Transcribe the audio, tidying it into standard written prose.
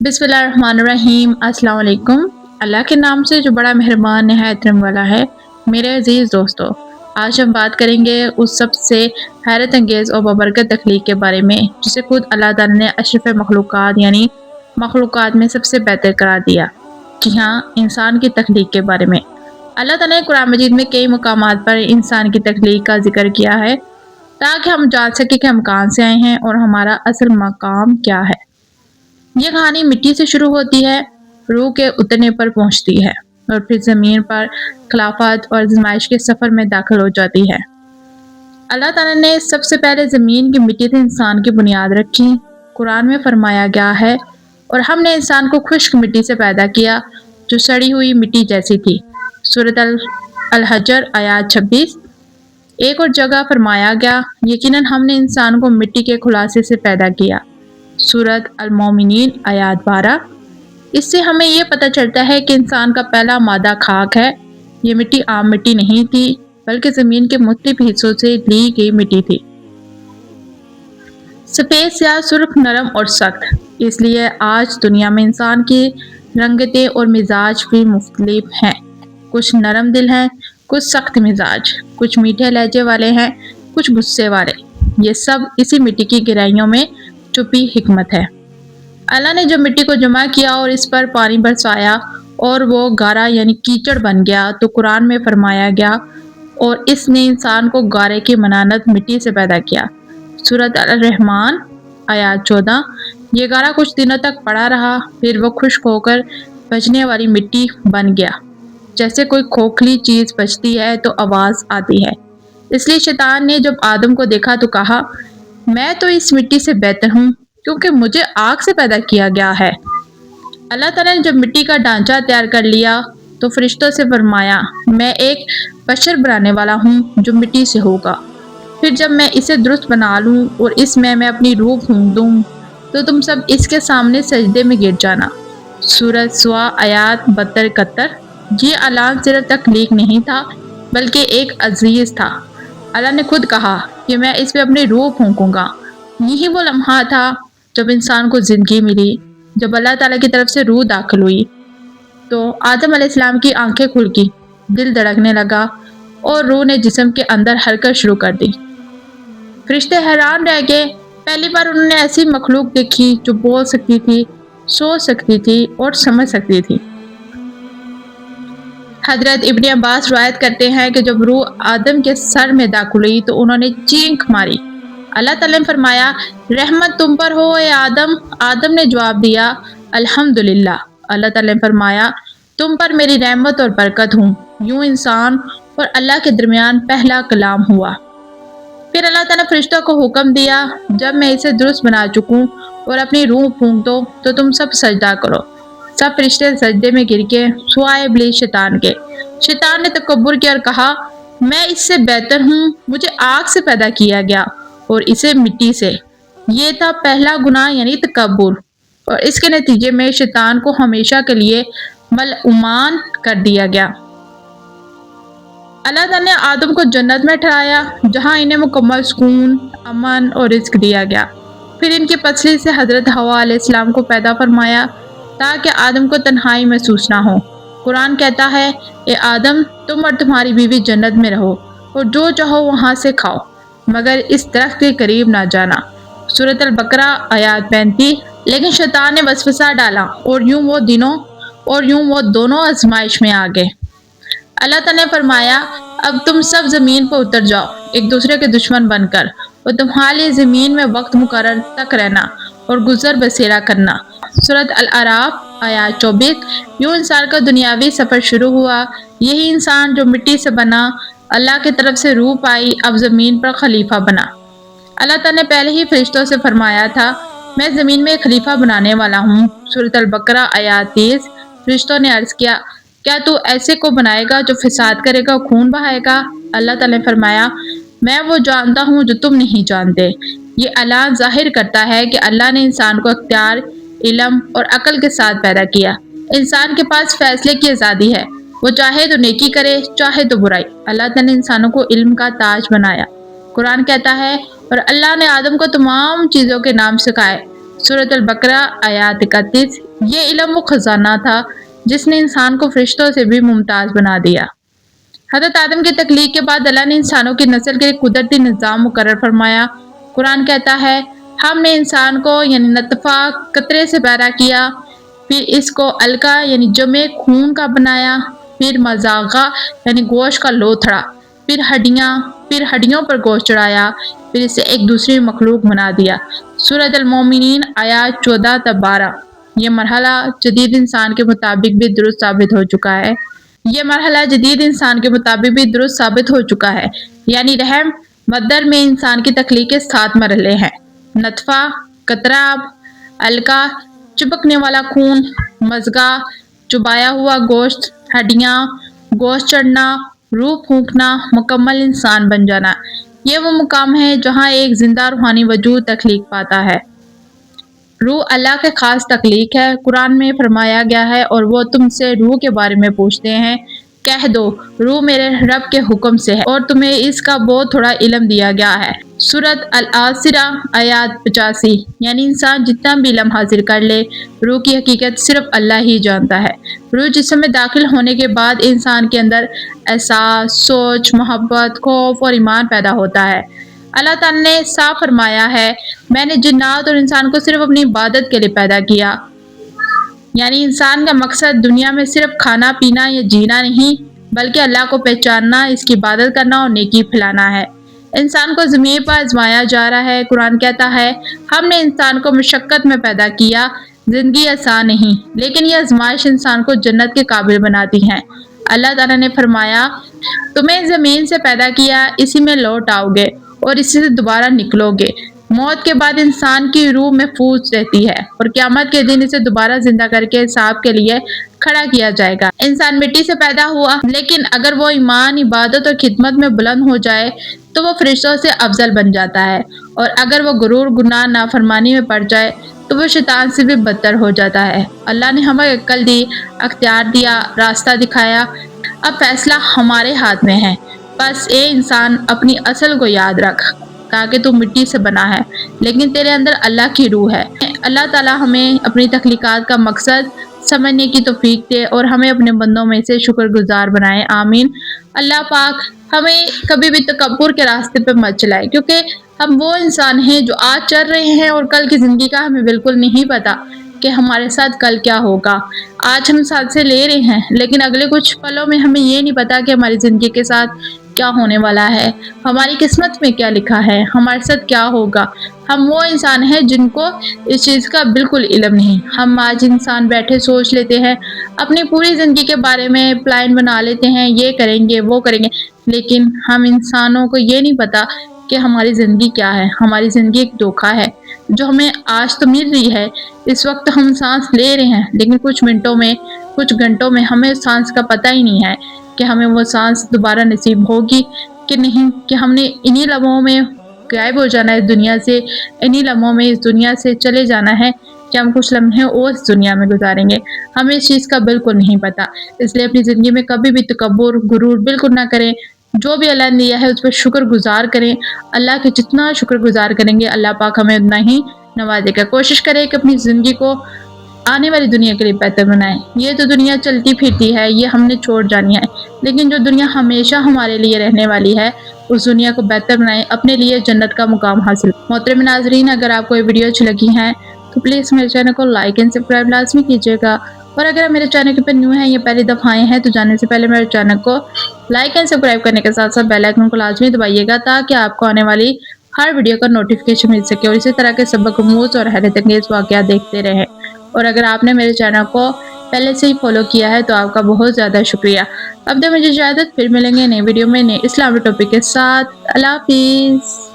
बिस्मिल्लाहिर्रहमानिर्रहीम। अस्सलाम वालेकुम। अल्लाह के नाम से जो बड़ा मेहरबान नहायत रहम वाला है। मेरे अजीज़ दोस्तों, आज हम बात करेंगे उस सबसे हैरत अंगेज़ और बबरकत तख्लीक के बारे में जिसे खुद अल्लाह ताला ने अशरफ मखलूक़ात यानी मखलूक़ात में सबसे बेहतर करार दिया। जी हाँ, इंसान की तख्लीक के बारे में अल्लाह ताला ने कुरान मजीद में कई मुकामात पर इंसान की तख्लीक का जिक्र किया है ताकि हम जान सकें कि हम कहाँ से आए हैं और हमारा असल मकाम क्या है। ये कहानी मिट्टी से शुरू होती है, रूह के उतरने पर पहुंचती है और फिर ज़मीन पर खिलाफत और आज़माइश के सफ़र में दाखिल हो जाती है। अल्लाह ताला ने सबसे पहले ज़मीन की मिट्टी से इंसान की बुनियाद रखी। कुरान में फरमाया गया है, और हमने इंसान को खुश्क मिट्टी से पैदा किया जो सड़ी हुई मिट्टी जैसी थी। सूरत अल-हजर आयत 26। एक और जगह फरमाया गया, यकीनन हमने इंसान को मिट्टी के खुलासे से पैदा किया। सूरत अल-मोमिनीन आयत 12। इससे हमें ये पता चलता है कि इंसान का पहला मादा खाक है। ये मिट्टी आम मिट्टी नहीं थी, बल्कि ज़मीन के मुख्तलिफ हिस्सों से ली गई मिट्टी थी। सफ़ेद, स्याह, सुर्ख, नरम और सख्त। इसलिए आज दुनिया में इंसान की रंगतें और मिजाज भी मुख्तलिफ हैं। कुछ नरम दिल हैं, कुछ सख्त मिजाज, कुछ मीठे लहजे वाले हैं, कुछ गुस्से वाले। ये सब इसी मिट्टी की गहराइयों में छुपी हिकमत है। अल्लाह ने जो मिट्टी को जमा किया और इस पर पानी बरसाया और वो गारा यानी कीचड़ बन गया, तो कुरान में फरमाया गया, और इसने इंसान को गारे की मनानत मिट्टी से पैदा किया। सूरत अल-रहमान आयत 14। ये गारा कुछ दिनों तक पड़ा रहा, फिर वो खुश्क होकर बचने वाली मिट्टी बन गया। जैसे कोई खोखली चीज़ बचती है तो आवाज़ आती है। इसलिए शैतान ने जब आदम को देखा तो कहा, मैं तो इस मिट्टी से बेहतर हूँ क्योंकि मुझे आग से पैदा किया गया है। अल्लाह ताला ने जब मिट्टी का ढांचा तैयार कर लिया तो फरिश्तों से फरमाया, मैं एक बशर बनाने वाला हूँ जो मिट्टी से होगा। फिर जब मैं इसे दुरुस्त बना लूँ और इसमें मैं अपनी रूह फूंक दूँ तो तुम सब इसके सामने सजदे में गिर जाना। सूरत सुआ आयत 72-71। ये ऐलान सिर्फ तख्लीक नहीं था, बल्कि एक अजीज़ था। अल्लाह ने खुद कहा कि मैं इस पे अपनी रूह फूंकूंगा। यही वो लम्हा था जब इंसान को ज़िंदगी मिली। जब अल्लाह ताला की तरफ से रूह दाखिल हुई तो आदम अलैहिस्सलाम की आंखें खुल गई, दिल धड़कने लगा और रूह ने जिस्म के अंदर हरकत शुरू कर दी। फरिश्ते हैरान रह गए। पहली बार उन्होंने ऐसी मखलूक देखी जो बोल सकती थी, सोच सकती थी और समझ सकती थी। हजरत इब्ने अब्बास रिवायत करते हैं कि जब रूह आदम के सर में दाखिल हुई तो उन्होंने चीख मारी। अल्लाह ताला ने फरमाया, रहमत तुम पर हो ए आदम। आदम ने जवाब दिया, अल्हम्दुलिल्लाह। अल्लाह ताला ने फरमाया, तुम पर मेरी रहमत और बरकत हूँ। यूं इंसान और अल्लाह के दरमियान पहला कलाम हुआ। फिर अल्लाह ताला ने फरिश्तों को हुक्म दिया, जब मैं इसे दुरुस्त बना चुकूँ और अपनी रूह फूंक दो तो तुम सब सजदा करो। सब फरिश्ते सजदे में गिर के सुवाए इब्लीस शैतान के। शैतान ने तकब्बुर किया और कहा, मैं इससे बेहतर हूँ, मुझे आग से पैदा किया गया और इसे मिट्टी से। ये था पहला गुनाह यानी तकब्बुर, और इसके नतीजे में शैतान को हमेशा के लिए मलऊमान कर दिया गया। अल्लाह ताला ने आदम को जन्नत में ठहराया जहाँ इन्हें मुकम्मल सुकून, अमन और रिज़्क दिया गया। फिर इनकी पसली से हज़रत हवा अलैहिस्सलाम को पैदा फरमाया ताकि आदम को तन्हाई महसूस ना हो। कुरान कहता है, ए आदम, तुम और तुम्हारी बीवी जन्नत में रहो और जो चाहो वहाँ से खाओ, मगर इस दरख्त के करीब ना जाना। सूरत अल-बकरा आयत 35। लेकिन शैतान ने वसवसा डाला और यूं वो दोनों आजमाइश में आ गए। अल्लाह ताला ने फरमाया, अब तुम सब ज़मीन पर उतर जाओ एक दूसरे के दुश्मन बनकर, और तुम्हारे लिए ज़मीन में वक्त मुकर्रर तक रहना और गुजर बसेरा करना। सूरत अल-अराफ आयत 24। यूं इंसान का दुनियावी सफ़र शुरू हुआ। यही इंसान जो मिट्टी से बना, अल्लाह की तरफ से रूह पाई, अब ज़मीन पर खलीफा बना। अल्लाह ताला ने पहले ही फरिश्तों से फरमाया था, मैं ज़मीन में एक खलीफा बनाने वाला हूँ। सूरत अल-बकरा आयत 30। फरिश्तों ने अर्ज़ किया, क्या तू ऐसे को बनाएगा जो फिसाद करेगा और खून बहाएगा? अल्लाह ताला ने फरमाया, मैं वो जानता हूँ जो तुम नहीं जानते। ये ऐलान ज़ाहिर करता है कि अल्लाह ने इंसान को अख्तियार, इल्म और अक्ल के साथ पैदा किया। इंसान के पास फैसले की आज़ादी है, वो चाहे तो नेकी करे, चाहे तो बुराई। अल्लाह ताला ने इंसानों को इल्म का ताज बनाया। कुरान कहता है, और अल्लाह ने आदम को तमाम चीज़ों के नाम सिखाए। سورۃ البقرہ آیات 31۔ یہ علم وہ خزانہ تھا جس نے انسان کو فرشتوں سے بھی ممتاز بنا دیا۔ حضرت آدم کی تخلیق کے بعد اللہ نے انسانوں کی نسل کے لیے قدرتی نظام مقرر فرمایا۔ قرآن کہتا ہے ہم نے انسان کو یعنی نطفہ قطرے سے پیدا کیا، پھر اس کو علقہ یعنی جمع خون کا بنایا، پھر مضغہ یعنی گوشت کا لوتھڑا، پھر ہڈیوں پر گوشت چڑھایا، پھر اسے ایک دوسری مخلوق بنا دیا۔ سورۃ المومنین آیات 14 تا 12۔ یہ مرحلہ جدید انسان کے مطابق بھی درست ثابت ہو چکا ہے۔ یعنی رحم مدر میں انسان کی تخلیق کے 7 مرحلے ہیں: نطفہ، قطرہ آب، علقہ، چپکنے والا خون، مضغہ، چبایا ہوا گوشت، ہڈیاں، گوشت چڑھنا، روح پھونکنا، مکمل انسان بن جانا۔ یہ وہ مقام ہے جہاں ایک زندہ روحانی وجود تخلیق پاتا ہے۔ روح اللہ کی خاص تخلیق ہے۔ قرآن میں فرمایا گیا ہے اور وہ تم سے روح کے بارے میں پوچھتے ہیں، کہہ دو روح میرے رب کے حکم سے ہے اور تمہیں اس کا بہت تھوڑا علم دیا گیا ہے۔ سورۃ العاشرہ آیات 85۔ یعنی انسان جتنا بھی علم حاصل کر لے، روح کی حقیقت صرف اللہ ہی جانتا ہے۔ روح جسم میں داخل ہونے کے بعد انسان کے اندر احساس، سوچ، محبت، خوف اور ایمان پیدا ہوتا ہے۔ اللہ تعالیٰ نے صاف فرمایا ہے میں نے جنات اور انسان کو صرف اپنی عبادت کے لیے پیدا کیا۔ یعنی انسان کا مقصد دنیا میں صرف کھانا پینا یا جینا نہیں بلکہ اللہ کو پہچاننا، اس کی عبادت کرنا اور نیکی پھیلانا ہے۔ انسان کو زمین پر آزمایا جا رہا ہے۔ قرآن کہتا ہے ہم نے انسان کو مشقت میں پیدا کیا، زندگی آسان نہیں، لیکن یہ آزمائش انسان کو جنت کے قابل بناتی ہے۔ اللہ تعالیٰ نے فرمایا تمہیں زمین سے پیدا کیا، اسی میں لوٹ آؤ گے اور اسی سے دوبارہ نکلو گے۔ موت کے بعد انسان کی روح محفوظ رہتی ہے اور قیامت کے دن اسے دوبارہ زندہ کر کے حساب کے لیے کھڑا کیا جائے گا۔ انسان مٹی سے پیدا ہوا، لیکن اگر وہ ایمان، عبادت اور خدمت میں بلند ہو جائے تو وہ فرشتوں سے افضل بن جاتا ہے، اور اگر وہ غرور، گناہ، نافرمانی میں پڑ جائے تو وہ شیطان سے بھی بدتر ہو جاتا ہے۔ اللہ نے ہمیں عقل دی، اختیار دیا، راستہ دکھایا، اب فیصلہ ہمارے ہاتھ میں ہے۔ بس اے انسان اپنی اصل کو یاد رکھ تاکہ تو مٹی سے بنا ہے لیکن تیرے اندر اللہ کی روح ہے۔ اللہ تعالیٰ ہمیں اپنی تخلیقات کا مقصد سمجھنے کی توفیق دے اور ہمیں اپنے بندوں میں سے شکر گزار بنائے، آمین۔ اللہ پاک ہمیں کبھی بھی تکبر کے راستے پہ مت چلائے، کیونکہ ہم وہ انسان ہیں جو آج چل رہے ہیں اور کل کی زندگی کا ہمیں بالکل نہیں پتا کہ ہمارے ساتھ کل کیا ہوگا۔ آج ہم ساتھ سے لے رہے ہیں لیکن اگلے کچھ پلوں میں ہمیں یہ نہیں پتا کہ ہماری زندگی کے ساتھ کیا ہونے والا ہے، ہماری قسمت میں کیا لکھا ہے، ہمارے ساتھ کیا ہوگا۔ ہم وہ انسان ہیں جن کو اس چیز کا بالکل علم نہیں۔ ہم آج انسان بیٹھے سوچ لیتے ہیں، اپنی پوری زندگی کے بارے میں پلان بنا لیتے ہیں، یہ کریں گے وہ کریں گے، لیکن ہم انسانوں کو یہ نہیں پتا کہ ہماری زندگی کیا ہے۔ ہماری زندگی ایک دھوکہ ہے جو ہمیں آج تو مل رہی ہے، اس وقت ہم سانس لے رہے ہیں لیکن کچھ منٹوں میں، کچھ گھنٹوں میں ہمیں سانس کا پتہ ہی نہیں ہے کہ ہمیں وہ سانس دوبارہ نصیب ہوگی کہ نہیں، کہ ہم نے انہی لمحوں میں غائب ہو جانا ہے اس دنیا سے، انہی لمحوں میں اس دنیا سے چلے جانا ہے کہ ہم کچھ لمحے اور اس دنیا میں گزاریں گے۔ ہمیں اس چیز کا بالکل نہیں پتا، اس لیے اپنی زندگی میں کبھی بھی تکبر، غرور بالکل نہ کریں۔ جو بھی اللہ نے دیا ہے اس پہ شکر گزار کریں۔ اللہ کے جتنا شکر گزار کریں گے اللہ پاک ہمیں اتنا ہی نوازے گا۔ کوشش کریں کہ اپنی زندگی کو آنے والی دنیا کے لیے بہتر بنائیں۔ یہ تو دنیا چلتی پھرتی ہے، یہ ہم نے چھوڑ جانی ہے، لیکن جو دنیا ہمیشہ ہمارے لیے رہنے والی ہے اس دنیا کو بہتر بنائیں، اپنے لیے جنت کا مقام حاصل۔ محترم ناظرین، اگر آپ کو یہ ویڈیو اچھی لگی ہیں تو پلیز میرے چینل کو لائک اینڈ سبسکرائب لازمی کیجیے گا، اور اگر آپ میرے چینل پر نیو ہیں یا پہلی دفعہ آئے ہیں تو جانے سے پہلے میرے چینل کو لائک اینڈ سبسکرائب کرنے کے ساتھ ساتھ بیل آئیکن کو لازمی دبائیے گا تاکہ آپ کو آنے والی ہر ویڈیو کا نوٹیفیکیشن مل سکے اور اسی طرح کے سبق آموز اور حیرت انگیز واقعات دیکھتے رہیں۔ اور اگر آپ نے میرے چینل کو پہلے سے ہی فالو کیا ہے تو آپ کا بہت زیادہ شکریہ۔ اب دے مجھے اجازت، پھر ملیں گے نئے ویڈیو میں نئے اسلامی ٹاپک کے ساتھ۔ اللہ حافظ۔